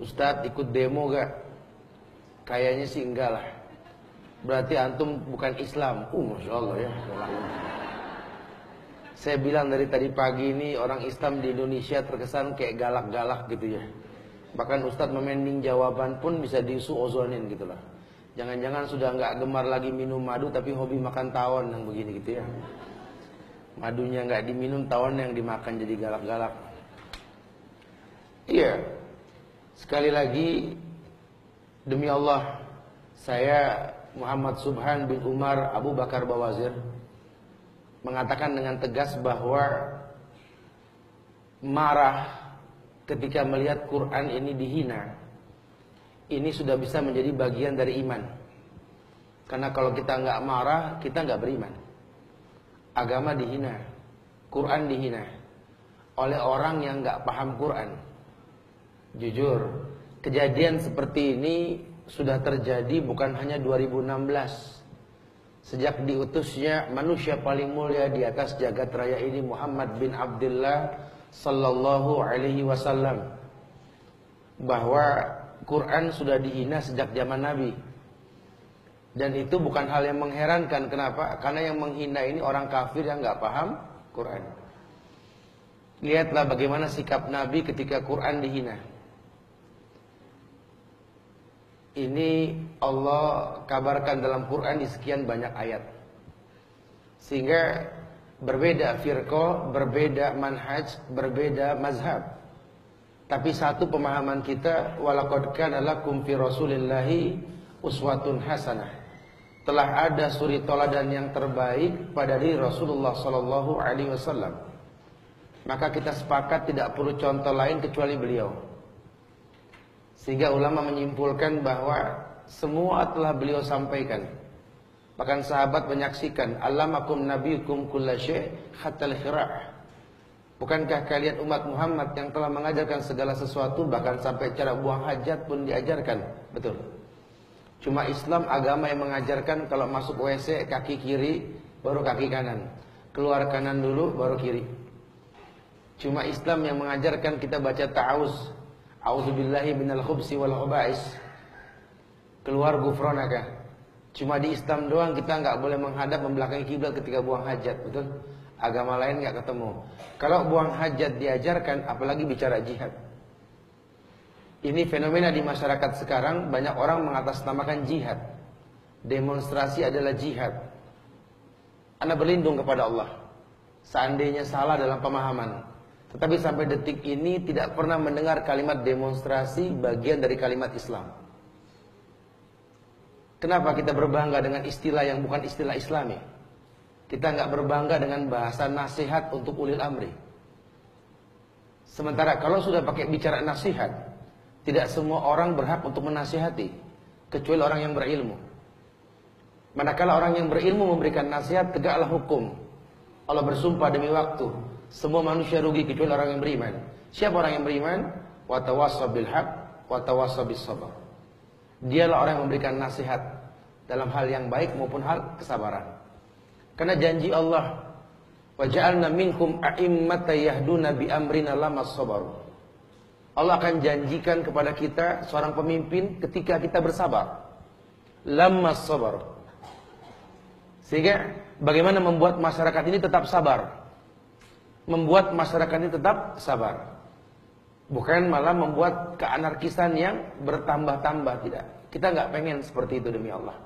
Ustadz ikut demo gak? Kayaknya sih enggak lah. Berarti antum bukan Islam. Masya Allah ya. Saya bilang dari tadi pagi ini orang Islam di Indonesia terkesan kayak galak-galak gitu ya. Bahkan Ustadz memending jawaban pun bisa disuozonin gitu lah. Jangan-jangan sudah nggak gemar lagi minum madu tapi hobi makan tawon yang begini gitu ya. Madunya nggak diminum, tawon yang dimakan jadi galak-galak. Iya. Sekali lagi demi Allah, saya Muhammad Subhan bin Umar Abu Bakar Bawazir mengatakan dengan tegas bahwa marah ketika melihat Quran ini dihina, ini sudah bisa menjadi bagian dari iman. Karena kalau kita nggak marah, kita nggak beriman. Agama dihina, Quran dihina oleh orang yang nggak paham Quran. Jujur, kejadian seperti ini sudah terjadi bukan hanya 2016. Sejak diutusnya manusia paling mulia di atas jagat raya ini, Muhammad bin Abdullah sallallahu alaihi wasallam, bahwa Quran sudah dihina sejak zaman Nabi. Dan itu bukan hal yang mengherankan. Kenapa? Karena yang menghina ini orang kafir yang nggak paham Quran. Lihatlah bagaimana sikap Nabi ketika Quran dihina. Ini Allah kabarkan dalam Quran di sekian banyak ayat. Sehingga berbeda firqah, berbeda manhaj, berbeda mazhab. Tapi satu pemahaman kita, walaqad kana lakum fi Rasulillahi uswatun hasanah. Telah ada suri toladan yang terbaik pada diri Rasulullah sallallahu alaihi wasallam. Maka kita sepakat tidak perlu contoh lain kecuali beliau. Sehingga ulama menyimpulkan bahwa semua telah beliau sampaikan. Bahkan sahabat menyaksikan, allamakum nabiyukum kulla syai' hatta al-khira'. Bukankah kalian umat Muhammad yang telah mengajarkan segala sesuatu, bahkan sampai cara buang hajat pun diajarkan? Betul. Cuma Islam agama yang mengajarkan kalau masuk WC kaki kiri baru kaki kanan, keluar kanan dulu baru kiri. Cuma Islam yang mengajarkan kita baca ta'awuz, a'udzubillahi minal khubsi wal khaba'is, keluar gufronaka. Cuma di Islam doang kita nggak boleh menghadap membelakangi kiblat ketika buang hajat, betul? Agama lain nggak ketemu. Kalau buang hajat diajarkan, apalagi bicara jihad. Ini fenomena di masyarakat sekarang, banyak orang mengatasnamakan jihad. Demonstrasi adalah jihad. Anda berlindung kepada Allah. Seandainya salah dalam pemahaman. Tetapi sampai detik ini tidak pernah mendengar kalimat demonstrasi bagian dari kalimat Islam. Kenapa kita berbangga dengan istilah yang bukan istilah Islami? Kita nggak berbangga dengan bahasa nasihat untuk ulil amri. Sementara kalau sudah pakai bicara nasihat, tidak semua orang berhak untuk menasihati, kecuali orang yang berilmu. Manakala orang yang berilmu memberikan nasihat, tegaklah hukum. Allah bersumpah demi waktu, semua manusia rugi kecuali orang yang beriman. Siapa orang yang beriman? Wa tawassaw bil haqq wa tawassaw bis sabr. Dialah orang yang memberikan nasihat dalam hal yang baik maupun hal kesabaran. Karena janji Allah, wa ja'alna minkum a'immatan yahduna bi amrina lamma sabaru. Allah akan janjikan kepada kita seorang pemimpin ketika kita bersabar. Lamma sabar. Sehingga bagaimana membuat masyarakat ini tetap sabar. Membuat masyarakat ini tetap sabar. Bukan malah membuat keanarkisan yang bertambah-tambah, tidak. Kita nggak pengen seperti itu demi Allah.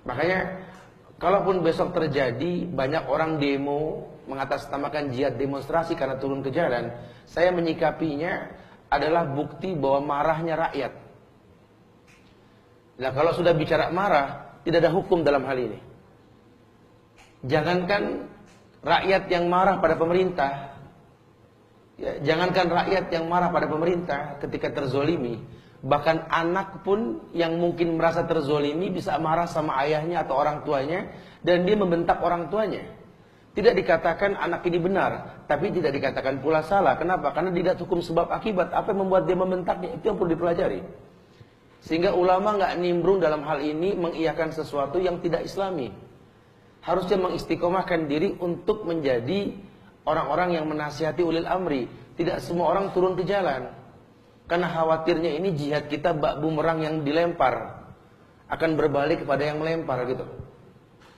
Makanya kalaupun besok terjadi banyak orang demo mengatasnamakan jihad demonstrasi karena turun ke jalan, saya menyikapinya adalah bukti bahwa marahnya rakyat. Nah, kalau sudah bicara marah, tidak ada hukum dalam hal ini. Jangankan rakyat yang marah pada pemerintah, ya, jangankan rakyat yang marah pada pemerintah ketika terzolimi, bahkan anak pun yang mungkin merasa terzolimi bisa marah sama ayahnya atau orang tuanya, dan dia membentak orang tuanya. Tidak dikatakan anak ini benar, tapi tidak dikatakan pula salah. Kenapa? Karena tidak hukum sebab akibat. Apa yang membuat dia membentaknya, itu yang perlu dipelajari. Sehingga ulama nggak nimbrung dalam hal ini mengiyakan sesuatu yang tidak Islami. Harusnya mengistiqomahkan diri untuk menjadi orang-orang yang menasihati ulil amri. Tidak semua orang turun ke jalan. Karena khawatirnya ini jihad kita bak bumerang yang dilempar akan berbalik kepada yang melempar gitu.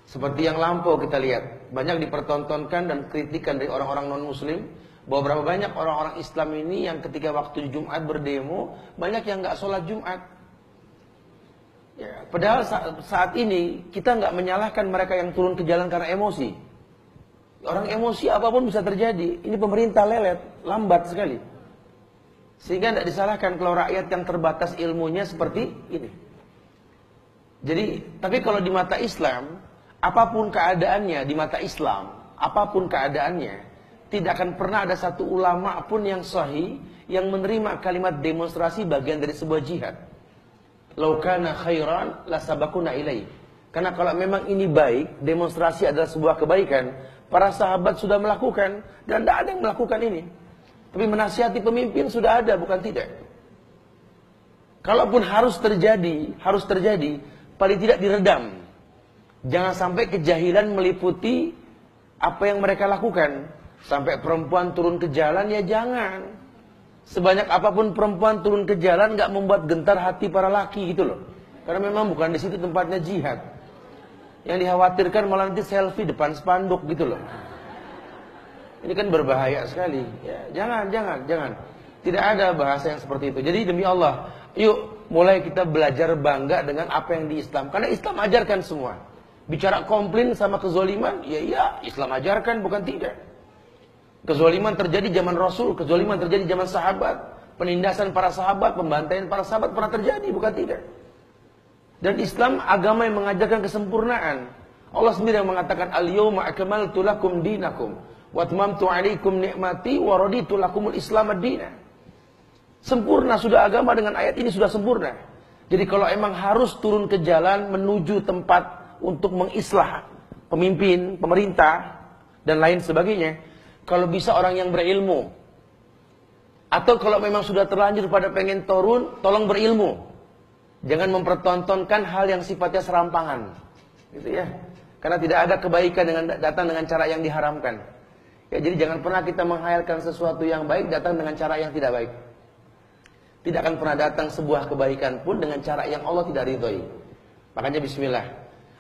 Seperti yang lampau kita lihat, banyak dipertontonkan dan kritikan dari orang-orang non-muslim bahwa berapa banyak orang-orang Islam ini yang ketika waktu Jumat berdemo banyak yang nggak sholat Jumat. Ya, padahal saat ini kita nggak menyalahkan mereka yang turun ke jalan karena emosi. Orang emosi apapun bisa terjadi. Ini pemerintah lelet, lambat sekali. Sehingga tidak disalahkan kalau rakyat yang terbatas ilmunya seperti ini. Jadi, tapi kalau di mata Islam, apapun keadaannya di mata Islam, apapun keadaannya, tidak akan pernah ada satu ulama pun yang sahih yang menerima kalimat demonstrasi bagian dari sebuah jihad. Lau kana khairan la sabaquna ilaih. Karena kalau memang ini baik, demonstrasi adalah sebuah kebaikan, para sahabat sudah melakukan dan tidak ada yang melakukan ini. Tapi menasihati pemimpin sudah ada, bukan tidak. Kalaupun harus terjadi, paling tidak diredam. Jangan sampai kejahilan meliputi apa yang mereka lakukan. Sampai perempuan turun ke jalan, ya jangan. Sebanyak apapun perempuan turun ke jalan nggak membuat gentar hati para laki gitu loh. Karena memang bukan di situ tempatnya jihad. Yang dikhawatirkan malah nanti selfie depan spanduk gitu loh. Ini kan berbahaya sekali. Ya, jangan. Tidak ada bahasa yang seperti itu. Jadi demi Allah, yuk mulai kita belajar bangga dengan apa yang di Islam. Karena Islam ajarkan semua. Bicara komplain sama kezoliman, ya Islam ajarkan, bukan tidak. Kezoliman terjadi zaman Rasul, kezoliman terjadi zaman sahabat, penindasan para sahabat, pembantaian para sahabat pernah terjadi, bukan tidak. Dan Islam agama yang mengajarkan kesempurnaan. Allah sendiri yang mengatakan al-yawma akmaltu lakum dinakum wa atmamtu 'alaikum ni'mati wa raditu lakumul Islam ad-dina. Sempurna sudah agama, dengan ayat ini sudah sempurna. Jadi kalau emang harus turun ke jalan menuju tempat untuk mengislah pemimpin, pemerintah dan lain sebagainya, kalau bisa orang yang berilmu. Atau kalau memang sudah terlanjur pada pengen turun, tolong berilmu. Jangan mempertontonkan hal yang sifatnya serampangan. Gitu ya. Karena tidak ada kebaikan dengan datang dengan cara yang diharamkan. Ya, jadi jangan pernah kita menghayalkan sesuatu yang baik datang dengan cara yang tidak baik. Tidak akan pernah datang sebuah kebaikan pun dengan cara yang Allah tidak ridhoi. Makanya bismillah.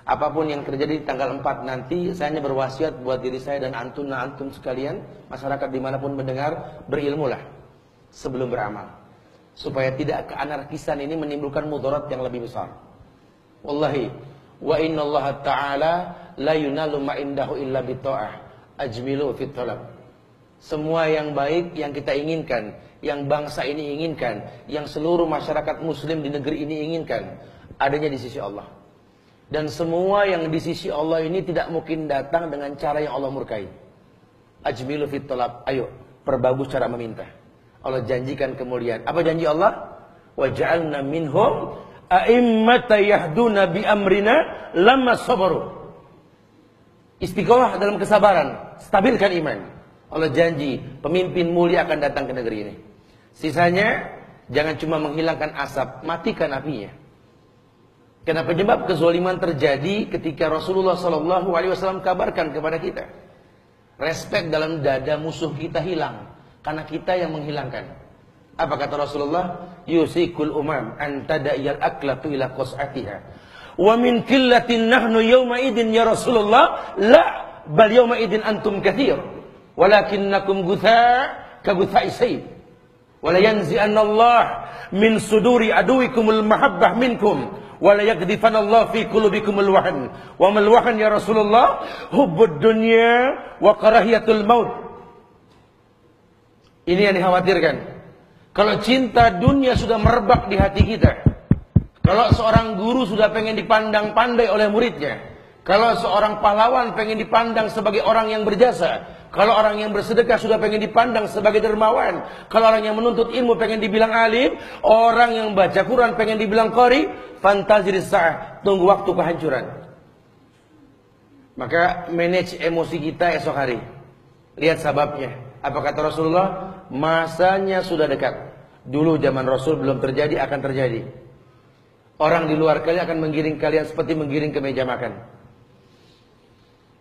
Apapun yang terjadi di tanggal 4 nanti, saya hanya berwasiat buat diri saya dan antum sekalian, masyarakat dimanapun mendengar, berilmulah sebelum beramal, supaya tidak keanarkisan ini menimbulkan mudarat yang lebih besar. Wallahi, wa inna Allah Ta'ala la yunalu ma indahu illa bita'ah, ajmilu fit talab. Semua yang baik yang kita inginkan, yang bangsa ini inginkan, yang seluruh masyarakat muslim di negeri ini inginkan, adanya di sisi Allah. Dan semua yang di sisi Allah ini tidak mungkin datang dengan cara yang Allah murkai. Ajmilu fit talab. Ayo, perbagus cara meminta. Allah janjikan kemuliaan. Apa janji Allah? Wa ja'alna minhum a'immata yahduna bi amrina lamma sabaru. Istiqomah dalam kesabaran, stabilkan iman. Allah janji pemimpin mulia akan datang ke negeri ini. Sisanya jangan cuma menghilangkan asap, matikan apinya. Karena penyebab kezaliman terjadi ketika Rasulullah SAW kabarkan kepada kita. Respek dalam dada musuh kita hilang karena kita yang menghilangkan. Apa kata Rasulullah? Yusikul umam an tada'iyal aklatu ila qas'atiha. Wa min qillatin nahnu yawma idin ya Rasulullah, la bal yawma idin antum kathir. Walakinnakum gutha ka guthai sayb. Wala yanzi'anna Allah min suduri aduwikumul mahabbah minkum. Wala yakdhifanallahu fi qulubikumul wahn. Wa mal wahn ya Rasulullah? Hubbud dunya wa karahiyatul maut. Ini yang dikhawatirkan. Kalau cinta dunia sudah merebak di hati kita, kalau seorang guru sudah pengen dipandang pandai oleh muridnya, kalau seorang pahlawan pengen dipandang sebagai orang yang berjasa, kalau orang yang bersedekah sudah pengen dipandang sebagai dermawan, kalau orang yang menuntut ilmu pengen dibilang alim, orang yang baca Quran pengen dibilang qari, fantazir sa'ah, tunggu waktu kehancuran. Maka manage emosi kita esok hari. Lihat sababnya. Apa kata Rasulullah? Masanya sudah dekat. Dulu zaman Rasul belum terjadi, akan terjadi. Orang di luar kalian akan menggiring kalian seperti menggiring ke meja makan.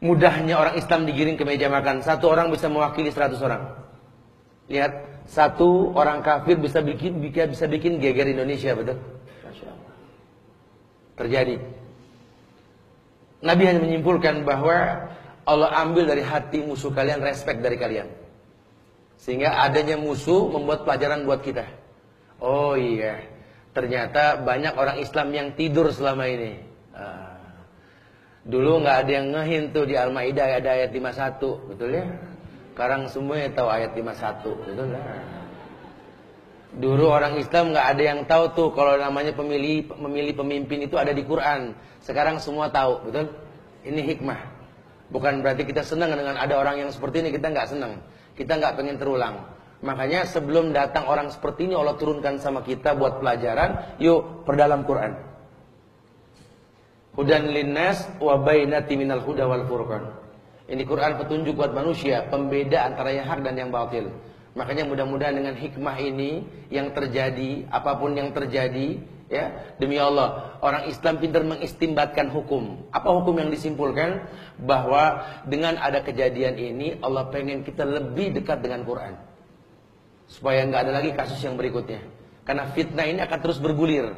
Mudahnya orang Islam digiring ke meja makan. Satu orang bisa mewakili 100 orang. Lihat, Satu orang kafir bisa bikin geger Indonesia, betul? Masya Allah. Terjadi. Nabi hanya menyimpulkan bahwa Allah ambil dari hati musuh kalian respect dari kalian. Sehingga adanya musuh membuat pelajaran buat kita. Oh iya, ternyata banyak orang Islam yang tidur selama ini. Dulu nggak ada yang ngehin tuh di Al-Maidah ada ayat 51, betul ya? Sekarang semuanya tahu ayat 51, betul lah. Dulu orang Islam nggak ada yang tahu tuh kalau namanya memilih pemimpin itu ada di Quran. Sekarang semua tahu, betul? Ini hikmah. Bukan berarti kita senang dengan ada orang yang seperti ini, kita nggak senang. Kita nggak pengen terulang. Makanya sebelum datang orang seperti ini Allah turunkan sama kita buat pelajaran. Yuk perdalam Quran. Hudan linnas wa bainati minal huda wal furqan. Ini Quran petunjuk buat manusia, pembeda antara yang hak dan yang batil. Makanya mudah-mudahan dengan hikmah ini yang terjadi, apapun yang terjadi, ya, demi Allah, orang Islam pintar mengistimbatkan hukum. Apa hukum yang disimpulkan? Bahwa dengan ada kejadian ini, Allah pengen kita lebih dekat dengan Quran. Supaya nggak ada lagi kasus yang berikutnya. Karena fitnah ini akan terus bergulir.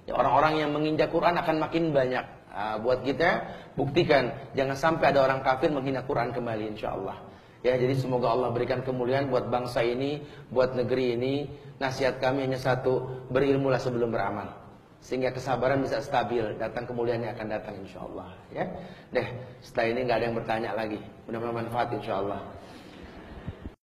Ya, orang-orang yang menginjak Quran akan makin banyak. Buat kita, buktikan jangan sampai ada orang kafir menghina Quran kembali, insya Allah. Ya, jadi semoga Allah berikan kemuliaan buat bangsa ini, buat negeri ini. Nasihat kami hanya satu, berilmulah sebelum beramal. Sehingga kesabaran bisa stabil, datang kemuliaannya akan datang insya Allah. Ya, deh, setelah ini nggak ada yang bertanya lagi. Mudah-mudahan manfaat insya Allah.